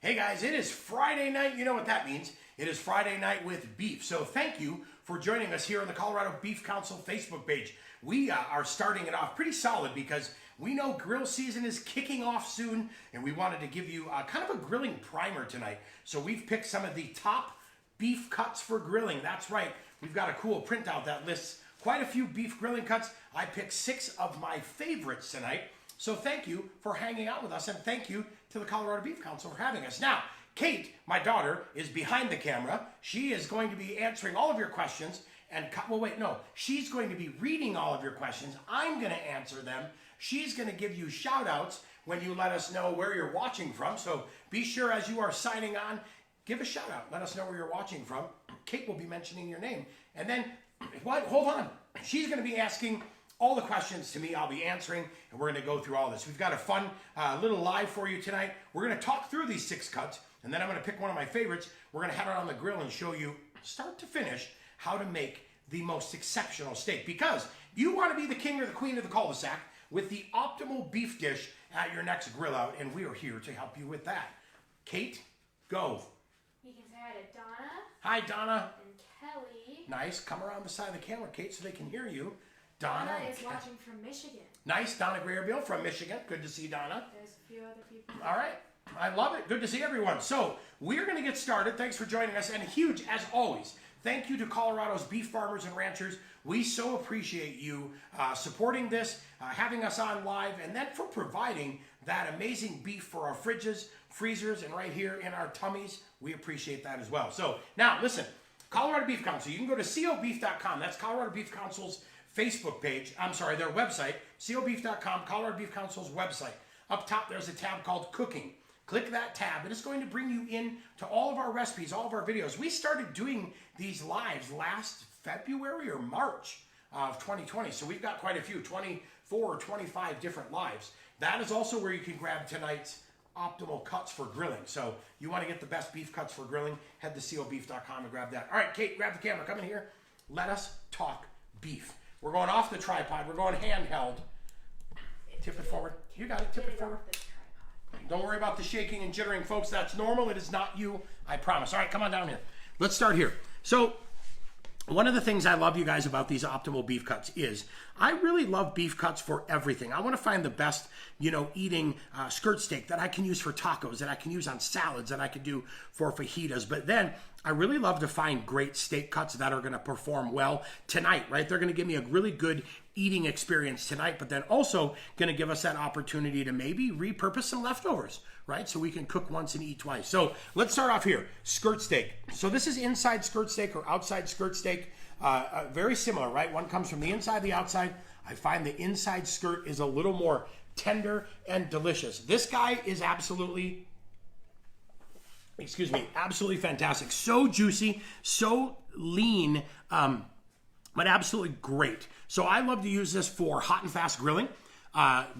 Hey guys, it is Friday night. You know what that means. It is Friday night with beef. So thank you for joining us here on the Colorado Beef Council Facebook page. We are starting it off pretty solid because we know grill season is kicking off soon, and we wanted to give you kind of a grilling primer tonight. So we've picked some of the top beef cuts for grilling. That's right. We've got a cool printout that lists quite a few beef grilling cuts. I picked 6 of my favorites tonight. So thank you for hanging out with us, and thank you to the Colorado Beef Council for having us. Now, Kate, my daughter, is behind the camera. She is going to be answering all of your questions, and she's going to be reading all of your questions. I'm going to answer them. She's going to give you shout outs when you let us know where you're watching from. So be sure as you are signing on, give a shout out. Let us know where you're watching from. Kate will be mentioning your name. And then, hold on. She's going to be asking all the questions to me. I'll be answering, and we're going to go through all this. We've got a fun little live for you tonight. We're going to talk through these 6 cuts, and then I'm going to pick one of my favorites. We're going to have it on the grill and show you, start to finish, how to make the most exceptional steak. Because you want to be the king or the queen of the cul-de-sac with the optimal beef dish at your next grill out, and we are here to help you with that. Kate, go. You can say hi to Donna. Hi, Donna. And Kelly. Nice. Come around the side of the camera, Kate, so they can hear you. Donna is watching from Michigan. Nice. Donna Grayerbill from Michigan. Good to see Donna. There's a few other people. All right. I love it. Good to see everyone. So we're going to get started. Thanks for joining us. And huge, as always, thank you to Colorado's beef farmers and ranchers. We so appreciate you supporting this, having us on live, and then for providing that amazing beef for our fridges, freezers, and right here in our tummies. We appreciate that as well. So now, listen, Colorado Beef Council. You can go to cobeef.com. That's Colorado Beef Council's Facebook page. I'm sorry, their website, cobeef.com, Colorado Beef Council's website. Up top, there's a tab called Cooking. Click that tab, and it's going to bring you in to all of our recipes, all of our videos. We started doing these lives last February or March of 2020, so we've got quite a few, 24 or 25 different lives. That is also where you can grab tonight's optimal cuts for grilling. So you want to get the best beef cuts for grilling, head to cobeef.com and grab that. All right, Kate, grab the camera. Come in here. Let us talk beef. We're going off the tripod. We're going handheld. Tip it forward. You got it. Tip it forward. Don't worry about the shaking and jittering, folks. That's normal. It is not you. I promise. All right, come on down here. Let's start here. So one of the things I love, you guys, about these optimal beef cuts is I really love beef cuts for everything. I want to find the best, eating skirt steak that I can use for tacos, that I can use on salads, that I can do for fajitas. But then I really love to find great steak cuts that are going to perform well tonight, right? They're going to give me a really good eating experience tonight, but then also going to give us that opportunity to maybe repurpose some leftovers, right? So we can cook once and eat twice. So let's start off here. Skirt steak. So this is inside skirt steak or outside skirt steak. Very similar, right? One comes from the inside, the outside. I find the inside skirt is a little more tender and delicious. This guy is absolutely fantastic. So juicy, so lean, but absolutely great. So I love to use this for hot and fast grilling.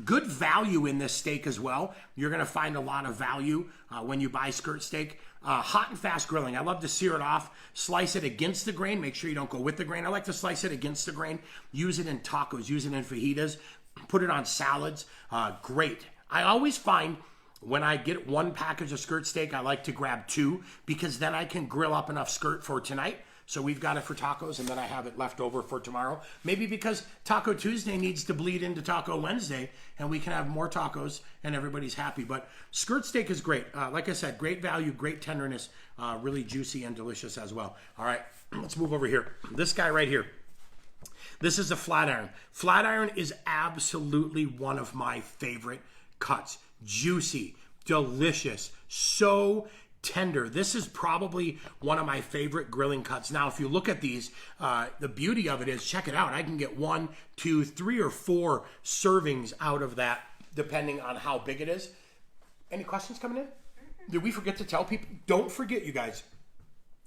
Good value in this steak as well. You're going to find a lot of value when you buy skirt steak. Hot and fast grilling. I love to sear it off, slice it against the grain. Make sure you don't go with the grain. I like to slice it against the grain. Use it in tacos, use it in fajitas, put it on salads. Great. I always find when I get one package of skirt steak, I like to grab 2 because then I can grill up enough skirt for tonight. So we've got it for tacos, and then I have it left over for tomorrow. Maybe because Taco Tuesday needs to bleed into Taco Wednesday, and we can have more tacos, and everybody's happy. But skirt steak is great. Like I said, great value, great tenderness, really juicy and delicious as well. All right, let's move over here. This guy right here. This is a flat iron. Flat iron is absolutely one of my favorite cuts. Juicy, delicious, so tender. This is probably one of my favorite grilling cuts. Now, if you look at these, the beauty of it is, check it out. I can get 1, 2, 3, or 4 servings out of that, depending on how big it is. Any questions coming in? Did we forget to tell people? Don't forget, you guys.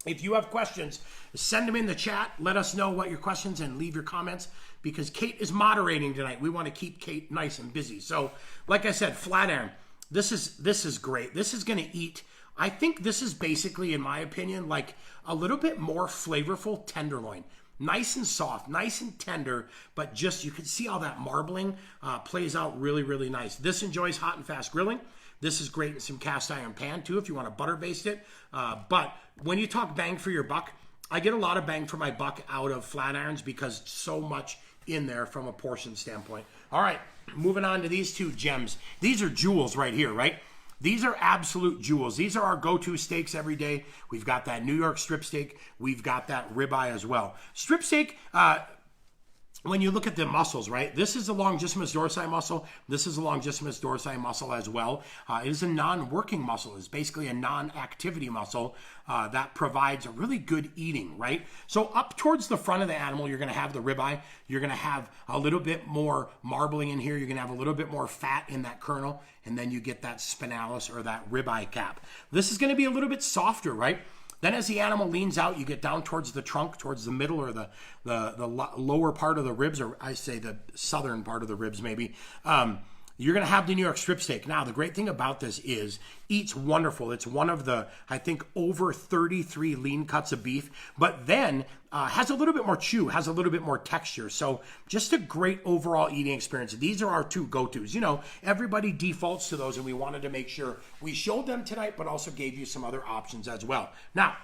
If you have questions, send them in the chat. Let us know what your questions and leave your comments because Kate is moderating tonight. We want to keep Kate nice and busy. So, like I said, flat iron. This is great. This is going to eat. I think this is basically, in my opinion, like a little bit more flavorful tenderloin. Nice and soft, nice and tender, but just you can see how that marbling plays out really, really nice. This enjoys hot and fast grilling. This is great in some cast iron pan too if you want to butter baste it. But when you talk bang for your buck, I get a lot of bang for my buck out of flat irons because so much in there from a portion standpoint. All right, moving on to these two gems. These are jewels right here, right? These are absolute jewels. These are our go-to steaks every day. We've got that New York strip steak. We've got that ribeye as well. Strip steak, when you look at the muscles, right? This is the longissimus dorsi muscle. This is the longissimus dorsi muscle as well. It is a non-working muscle. It's basically a non-activity muscle that provides a really good eating, right? So up towards the front of the animal, you're going to have the ribeye. You're going to have a little bit more marbling in here. You're going to have a little bit more fat in that kernel, and then you get that spinalis or that ribeye cap. This is going to be a little bit softer, right? Then as the animal leans out, you get down towards the trunk, towards the middle or the lower part of the ribs, or I say the southern part of the ribs maybe. You're going to have the New York strip steak. Now, the great thing about this is eats wonderful. It's one of the, I think, over 33 lean cuts of beef, but then has a little bit more chew, has a little bit more texture. So just a great overall eating experience. These are our two go-tos. You know, everybody defaults to those, and we wanted to make sure we showed them tonight, but also gave you some other options as well. Now,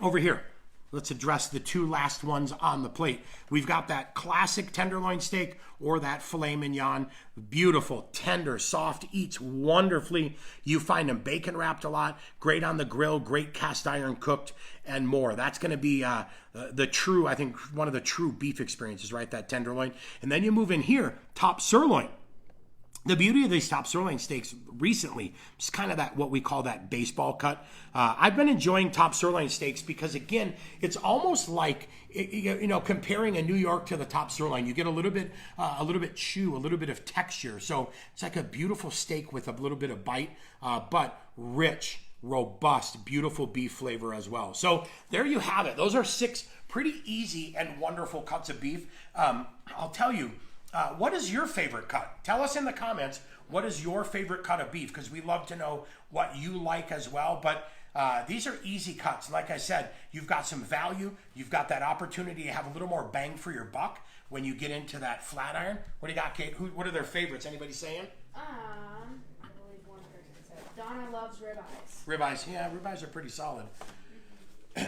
over here, let's address the two last ones on the plate. We've got that classic tenderloin steak or that filet mignon. Beautiful, tender, soft, eats wonderfully. You find them bacon wrapped a lot, great on the grill, great cast iron cooked, and more. That's going to be the true, I think, one of the true beef experiences, right? That tenderloin. And then you move in here, top sirloin. The beauty of these top sirloin steaks recently is kind of that what we call that baseball cut. I've been enjoying top sirloin steaks because, again, it's almost like, you know, comparing a New York to the top sirloin. You get a little bit chew, a little bit of texture. So it's like a beautiful steak with a little bit of bite, but rich, robust, beautiful beef flavor as well. So there you have it. Those are 6 pretty easy and wonderful cuts of beef. I'll tell you, what is your favorite cut? Tell us in the comments, what is your favorite cut of beef? Because we love to know what you like as well. But these are easy cuts. Like I said, you've got some value. You've got that opportunity to have a little more bang for your buck when you get into that flat iron. What do you got, Kate? What are their favorites? Anybody saying? I believe one person said Donna loves ribeyes. Ribeyes. Yeah, ribeyes are pretty solid.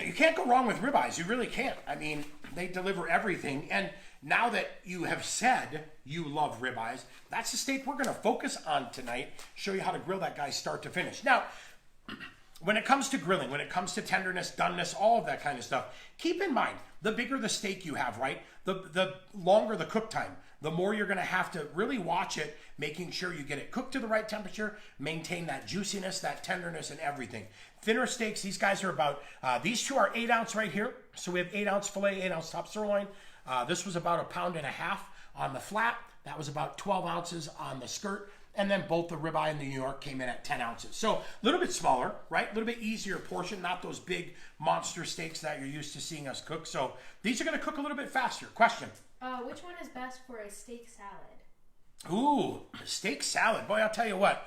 You can't go wrong with ribeyes. You really can't. I mean, they deliver everything. And now that you have said you love ribeyes, that's the steak we're going to focus on tonight. Show you how to grill that guy start to finish. Now, when it comes to grilling, when it comes to tenderness, doneness, all of that kind of stuff, keep in mind, the bigger the steak you have, right? The longer the cook time, the more you're going to have to really watch it, making sure you get it cooked to the right temperature, maintain that juiciness, that tenderness, and everything. Thinner steaks, these guys are about, these two are 8 ounce right here. So we have 8 ounce filet, 8 ounce top sirloin. This was about 1.5 pounds on the flat. That was about 12 ounces on the skirt. And then both the ribeye and the New York came in at 10 ounces. So a little bit smaller, right? A little bit easier portion, not those big monster steaks that you're used to seeing us cook. So these are going to cook a little bit faster. Question. Which one is best for a steak salad? Ooh, steak salad. Boy, I'll tell you what.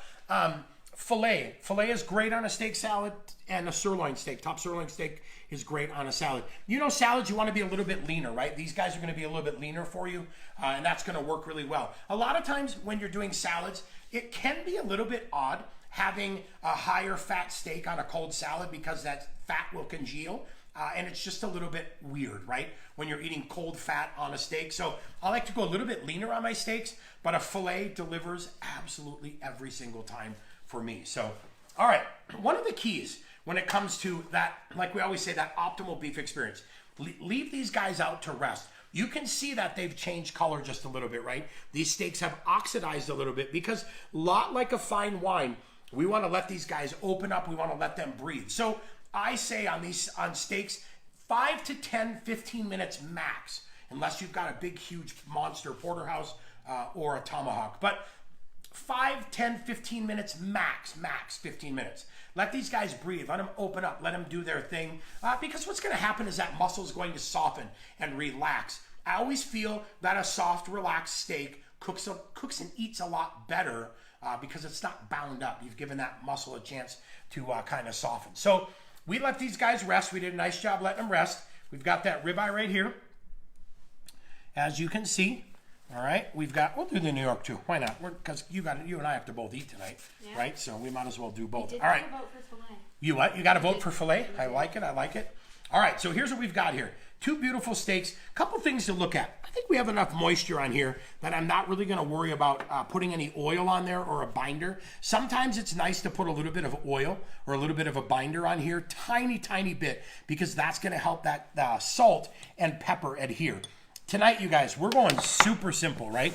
Filet. Filet is great on a steak salad, and a sirloin steak. Top sirloin steak is great on a salad. You know, salads, you want to be a little bit leaner, right? These guys are going to be a little bit leaner for you, and that's going to work really well. A lot of times when you're doing salads, it can be a little bit odd having a higher fat steak on a cold salad because that fat will congeal. And it's just a little bit weird, right? When you're eating cold fat on a steak. So I like to go a little bit leaner on my steaks, but a filet delivers absolutely every single time for me. So, all right, one of the keys when it comes to that, like we always say, that optimal beef experience, leave these guys out to rest. You can see that they've changed color just a little bit, right? These steaks have oxidized a little bit because, a lot like a fine wine, we want to let these guys open up. We want to let them breathe. So I say on steaks, 5 to 10, 15 minutes max, unless you've got a big, huge monster porterhouse or a tomahawk. But 5, 10, 15 minutes max 15 minutes. Let these guys breathe. Let them open up. Let them do their thing. Because what's going to happen is that muscle is going to soften and relax. I always feel that a soft, relaxed steak cooks and eats a lot better because it's not bound up. You've given that muscle a chance to kind of soften. So we let these guys rest. We did a nice job letting them rest. We've got that ribeye right here. As you can see, All right, we'll do the New York too. Why not? Because you and I have to both eat tonight, Yeah. right? So we might as well do both. Did All right. vote for filet. You what? You got to vote for filet? I like it. All right, so here's what we've got here. 2 beautiful steaks. Couple things to look at. I think we have enough moisture on here that I'm not really going to worry about putting any oil on there or a binder. Sometimes it's nice to put a little bit of oil or a little bit of a binder on here, tiny bit, because that's going to help that salt and pepper adhere. Tonight, you guys, we're going super simple, right?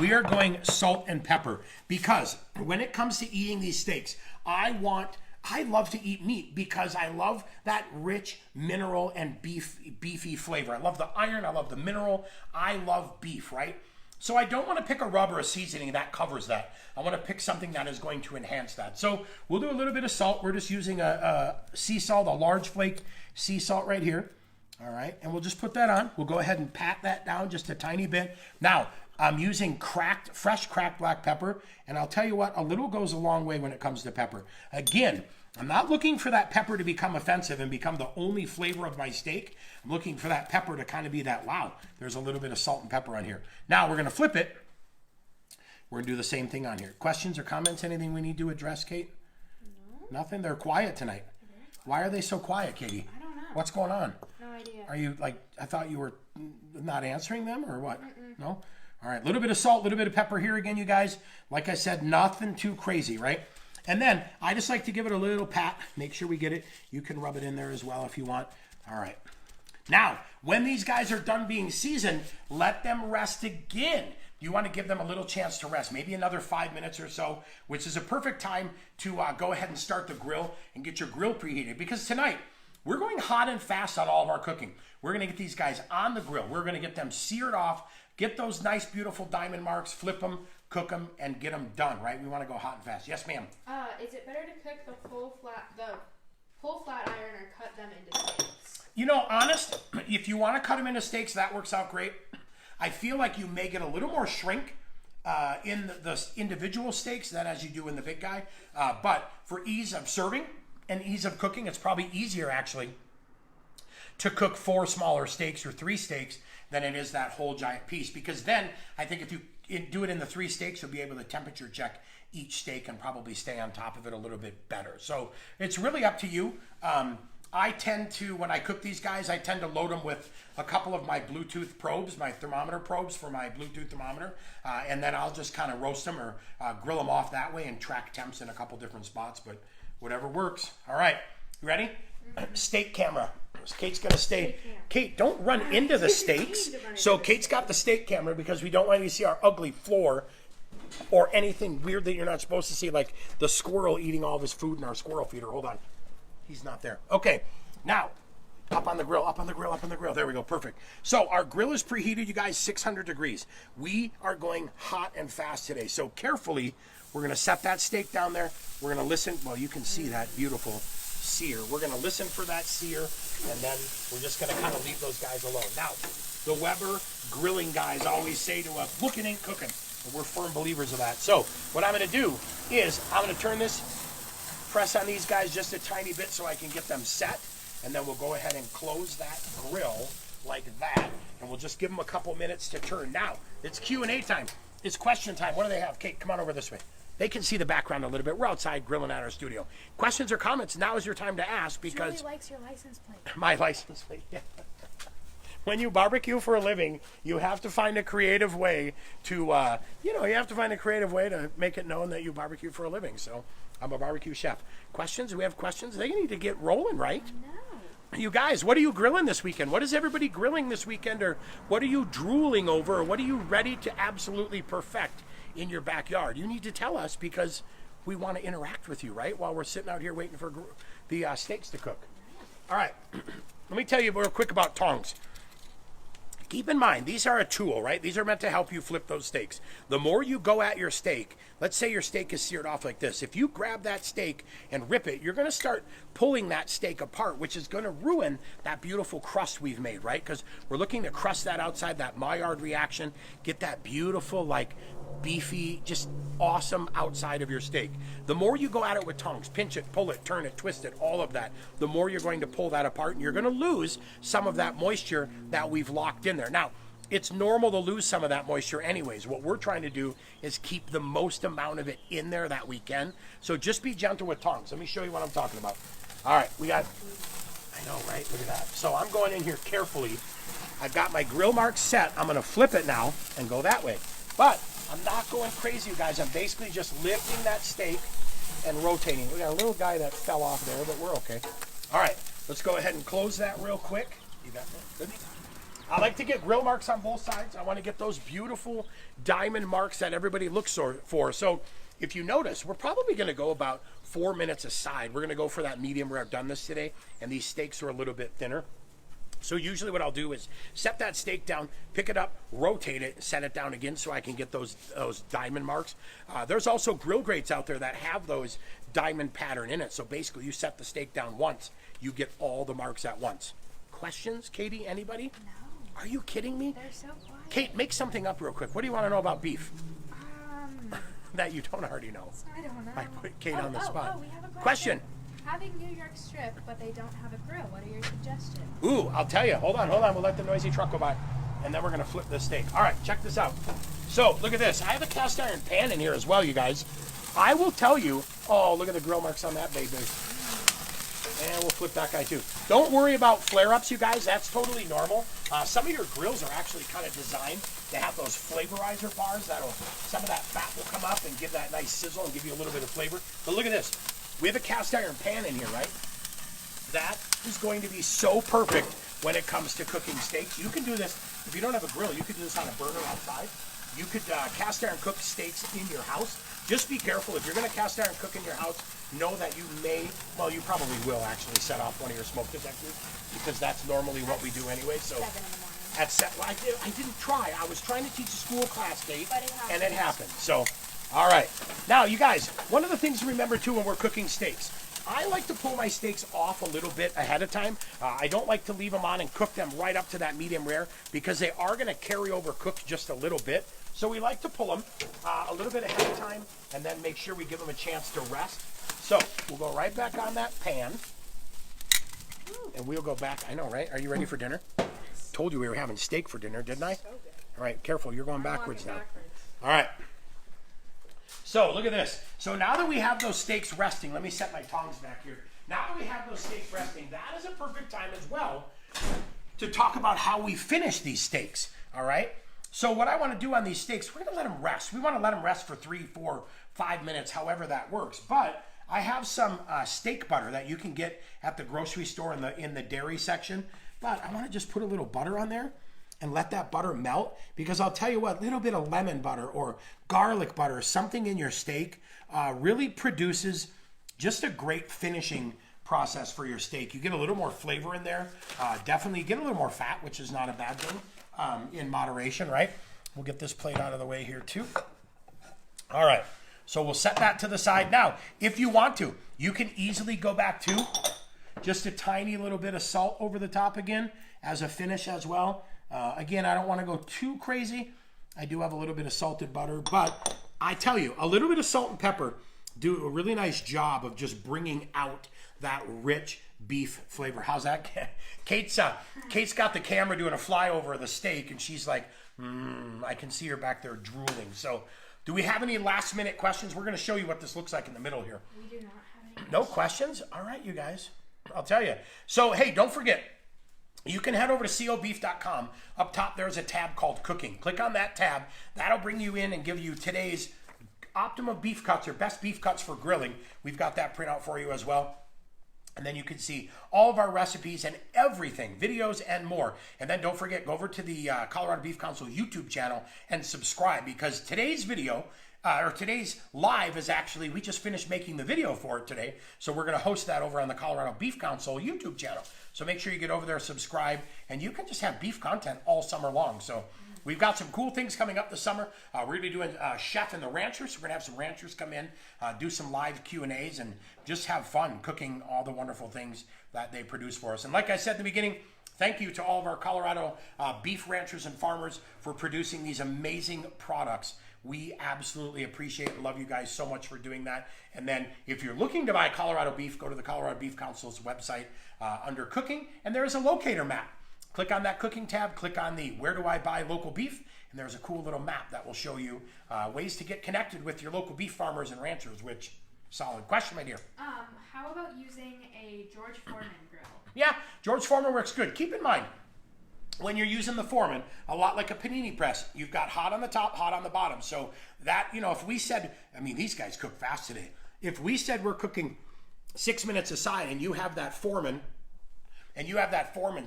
We are going salt and pepper because when it comes to eating these steaks, I love to eat meat because I love that rich mineral and beefy flavor. I love the iron, I love the mineral, I love beef, right? So I don't want to pick a rub or a seasoning that covers that. I want to pick something that is going to enhance that. So we'll do a little bit of salt. We're just using a sea salt, a large flake sea salt right here. All right, and we'll just put that on. We'll go ahead and pat that down just a tiny bit. Now, I'm using fresh cracked black pepper, and I'll tell you what, a little goes a long way when it comes to pepper. Again, I'm not looking for that pepper to become offensive and become the only flavor of my steak. I'm looking for that pepper to kind of be that, wow, there's a little bit of salt and pepper on here. Now, we're going to flip it. We're going to do the same thing on here. Questions or comments, anything we need to address, Kate? No. Nothing? They're quiet tonight. Why are they so quiet, Katie? I don't know. What's going on? No idea. Are you I thought you were not answering them or what? No? All right, a little bit of salt, a little bit of pepper here again, you guys. Like I said, nothing too crazy, right? And then I just like to give it a little pat. Make sure we get it. You can rub it in there as well if you want. All right. Now, when these guys are done being seasoned, let them rest again. You want to give them a little chance to rest, maybe another 5 minutes or so, which is a perfect time to go ahead and start the grill and get your grill preheated. Because tonight, we're going hot and fast on all of our cooking. We're going to get these guys on the grill. We're going to get them seared off, get those nice, beautiful diamond marks, flip them, cook them, and get them done, right? We want to go hot and fast. Yes, ma'am. Is it better to cook the full flat iron or cut them into steaks? You know, honest, if you want to cut them into steaks, that works out great. I feel like you may get a little more shrink in the individual steaks than as you do in the big guy. But for ease of serving and ease of cooking, it's probably easier actually to cook 4 smaller steaks or 3 steaks than it is that whole giant piece. Because then I think if you do it in the 3 steaks, you'll be able to temperature check each steak and probably stay on top of it a little bit better. So it's really up to you. I tend to, when I cook these guys, I tend to load them with a couple of my Bluetooth probes, my thermometer probes for my Bluetooth thermometer, and then I'll just kind of roast them or grill them off that way and track temps in a couple different spots, but whatever works. All right, you ready? Steak camera. Kate's going to stay. Kate, don't run into the steaks. So Kate's got the steak camera because we don't want you to see our ugly floor or anything weird that you're not supposed to see, like the squirrel eating all of his food in our squirrel feeder. Hold on. He's not there. Okay, now, up on the grill. There we go, perfect. So our grill is preheated, you guys, 600 degrees. We are going hot and fast today. So carefully, we're gonna set that steak down there. We're gonna listen, well, you can see that beautiful sear. We're gonna listen for that sear, and then we're just gonna kind of leave those guys alone. Now, the Weber grilling guys always say to us, looking ain't cooking. And we're firm believers of that. So what I'm gonna do is, I'm gonna turn this, press on these guys just a tiny bit so I can get them set, and then we'll go ahead and close that grill like that, and we'll just give them a couple minutes to turn. Now, it's Q&A time. It's question time. What do they have? Kate, come on over this way. They can see the background a little bit. We're outside grilling at our studio. Questions or comments, now is your time to ask because... Julie likes your license plate. My license plate, yeah. When you barbecue for a living, you have to find a creative way to, you have to find a creative way to make it known that you barbecue for a living. So I'm a barbecue chef. Questions? Do we have questions? They need to get rolling, right? No. You guys, what are you grilling this weekend? What is everybody grilling this weekend? Or what are you drooling over? Or what are you ready to absolutely perfect in your backyard? You need to tell us because we want to interact with you, right? While we're sitting out here waiting for the steaks to cook. All right. Let me tell you real quick about tongs. Keep in mind, these are a tool, right? These are meant to help you flip those steaks. The more you go at your steak, let's say your steak is seared off like this. If you grab that steak and rip it, you're going to start pulling that steak apart, which is going to ruin that beautiful crust we've made, right? Because we're looking to crust that outside, that Maillard reaction, get that beautiful, like, beefy, just awesome outside of your steak. The more you go at it with tongs, pinch it, pull it, turn it, twist it, all of that, the more you're going to pull that apart, and you're going to lose some of that moisture that we've locked in there. Now, it's normal to lose some of that moisture anyways. What we're trying to do is keep the most amount of it in there that we can. So just be gentle with tongs. Let me show you what I'm talking about. All right, we got, I know, right? Look at that. So I'm going in here carefully. I've got my grill mark set. I'm going to flip it now and go that way. But I'm not going crazy, you guys. I'm basically just lifting that steak and rotating. We got a little guy that fell off there, but we're okay. All right, let's go ahead and close that real quick. You got that? Good. I like to get grill marks on both sides. I want to get those beautiful diamond marks that everybody looks for. So if you notice, we're probably going to go about 4 minutes aside. We're going to go for that medium rare. I've done this today, and these steaks are a little bit thinner. So usually what I'll do is set that steak down, pick it up, rotate it, set it down again so I can get those diamond marks. There's also grill grates out there that have those diamond pattern in it. So basically you set the steak down once, you get all the marks at once. Questions, Katie, anybody? No. Are you kidding me? They're so quiet. Kate, make something up real quick. What do you want to know about beef? That you don't already know. I don't know. I put Kate on the spot. We have a Question. Having New York strip, but they don't have a grill. What are your suggestions? Ooh, I'll tell you. Hold on. We'll let the noisy truck go by. And then we're going to flip this steak. All right, check this out. So, look at this. I have a cast iron pan in here as well, you guys. I will tell you. Oh, look at the grill marks on that baby. And we'll flip that guy too. Don't worry about flare-ups, you guys. That's totally normal. Some of your grills are actually kind of designed to have those flavorizer bars. Some of that fat will come up and give that nice sizzle and give you a little bit of flavor. But look at this. We have a cast iron pan in here, right? That is going to be so perfect when it comes to cooking steaks. You can do this, if you don't have a grill, you could do this on a burner outside. You could cast iron cook steaks in your house. Just be careful. If you're going to cast iron cook in your house, know that you may, well, you probably will actually set off one of your smoke detectors because that's normally what we do anyway. So 7 in the morning. well, I didn't try. I was trying to teach a school class, Kate, But it happened. and it happened. So, all right. Now, you guys, one of the things to remember too when we're cooking steaks, I like to pull my steaks off a little bit ahead of time. I don't like to leave them on and cook them right up to that medium rare because they are going to carry over cook just a little bit. So we like to pull them a little bit ahead of time and then make sure we give them a chance to rest. So we'll go right back on that pan and we'll go back. I know, right? Are you ready for dinner? Told you we were having steak for dinner, didn't I? So good. All right, careful. You're going backwards now. Backwards. All right. So look at this. So now that we have those steaks resting, let me set my tongs back here. Now that we have those steaks resting, that is a perfect time as well to talk about how we finish these steaks. All right. So what I want to do on these steaks, we're going to let them rest. We want to let them rest for 3, 4, 5 minutes, however that works. But I have some steak butter that you can get at the grocery store in the dairy section. But I want to just put a little butter on there and let that butter melt, because I'll tell you what, a little bit of lemon butter or garlic butter, something in your steak really produces just a great finishing process for your steak. You get a little more flavor in there. Definitely get a little more fat, which is not a bad thing in moderation, right? We'll get this plate out of the way here too. All right, so we'll set that to the side. Now, if you want to, you can easily go back to just a tiny little bit of salt over the top again as a finish as well. Again, I don't want to go too crazy. I do have a little bit of salted butter, but I tell you, a little bit of salt and pepper do a really nice job of just bringing out that rich beef flavor. How's that? Kate's got the camera doing a flyover of the steak, and she's like, I can see her back there drooling. So do we have any last minute questions? We're going to show you what this looks like in the middle here. We do not have any. No questions? All right, you guys. I'll tell you. So, hey, don't forget, you can head over to cobeef.com. Up top, there's a tab called Cooking. Click on that tab. That'll bring you in and give you today's optimum beef cuts or best beef cuts for grilling. We've got that printout for you as well. And then you can see all of our recipes and everything, videos and more. And then don't forget, go over to the Colorado Beef Council YouTube channel and subscribe, because today's video, or today's live is actually, we just finished making the video for it today. So we're going to host that over on the Colorado Beef Council YouTube channel. So make sure you get over there, subscribe, and you can just have beef content all summer long. So we've got some cool things coming up this summer. We're going to be doing Chef and the Ranchers. So we're going to have some ranchers come in, do some live Q&As, and just have fun cooking all the wonderful things that they produce for us. And like I said at the beginning, thank you to all of our Colorado beef ranchers and farmers for producing these amazing products. We absolutely appreciate and love you guys so much for doing that. And then if you're looking to buy Colorado beef, go to the Colorado Beef Council's website under Cooking, and there is a locator map click on that cooking tab, click on the where do I buy local beef, and there's a cool little map that will show you ways to get connected with your local beef farmers and ranchers, which, solid question, my dear. How about using a George Foreman grill? Yeah, George Foreman works good. Keep in mind, when you're using the Foreman, a lot like a panini press, you've got hot on the top, hot on the bottom. So that, you know, if we said, I mean, these guys cook fast today. If we said we're cooking 6 minutes aside and you have that Foreman,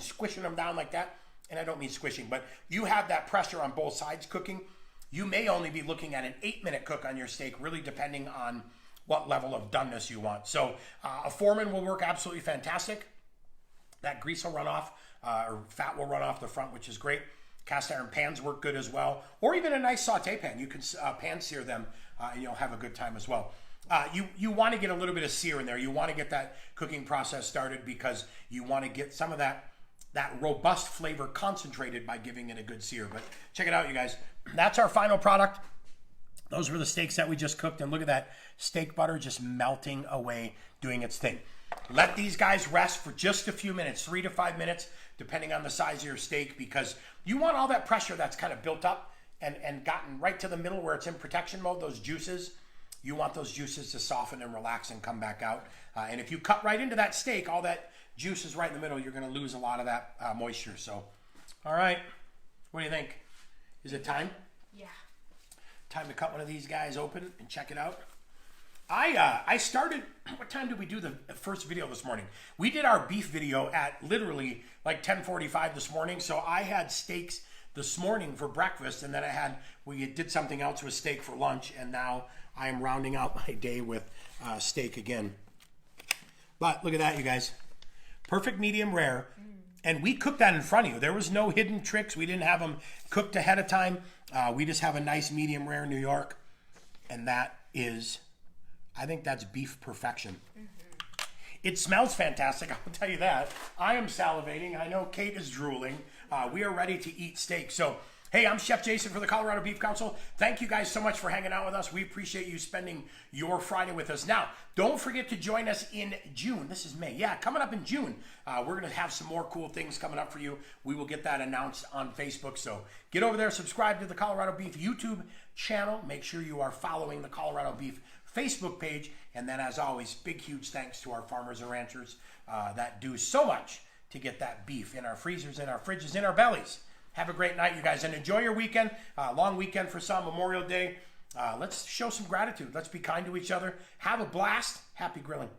squishing them down like that, and I don't mean squishing, but you have that pressure on both sides cooking, you may only be looking at an 8-minute cook on your steak, really depending on what level of doneness you want. So a Foreman will work absolutely fantastic. That grease will run off, or fat will run off the front, which is great. Cast iron pans work good as well, or even a nice saute pan. You can pan sear them, and you'll have a good time as well. You want to get a little bit of sear in there. You want to get that cooking process started because you want to get some of that robust flavor concentrated by giving it a good sear. But check it out, you guys. That's our final product. Those were the steaks that we just cooked, and look at that steak butter just melting away, doing its thing. Let these guys rest for just a few minutes, 3 to 5 minutes, depending on the size of your steak, because you want all that pressure that's kind of built up and gotten right to the middle where it's in protection mode, those juices. You want those juices to soften and relax and come back out. And if you cut right into that steak, all that juice is right in the middle, you're going to lose a lot of that moisture. So, all right, what do you think? Is it time? Yeah. Time to cut one of these guys open and check it out. I started, what time did we do the first video this morning? We did our beef video at literally like 10:45 this morning. So I had steaks this morning for breakfast, and then we did something else with steak for lunch, and now I am rounding out my day with steak again. But look at that, you guys. Perfect medium rare. And we cooked that in front of you. There was no hidden tricks. We didn't have them cooked ahead of time. We just have a nice medium rare New York. And that is, I think that's beef perfection. It smells fantastic, I'll tell you that. I am salivating. I know Kate is drooling. We are ready to eat steak. So, hey, I'm Chef Jason for the Colorado Beef Council. Thank you guys so much for hanging out with us. We appreciate you spending your Friday with us. Now, don't forget to join us in June. This is May. Yeah, coming up in June. We're going to have some more cool things coming up for you. We will get that announced on Facebook. So get over there, subscribe to the Colorado Beef YouTube channel. Make sure you are following the Colorado Beef Facebook page. And then, as always, big, huge thanks to our farmers and ranchers that do so much to get that beef in our freezers, in our fridges, in our bellies. Have a great night, you guys, and enjoy your weekend. Long weekend for some, Memorial Day. Let's show some gratitude. Let's be kind to each other. Have a blast. Happy grilling.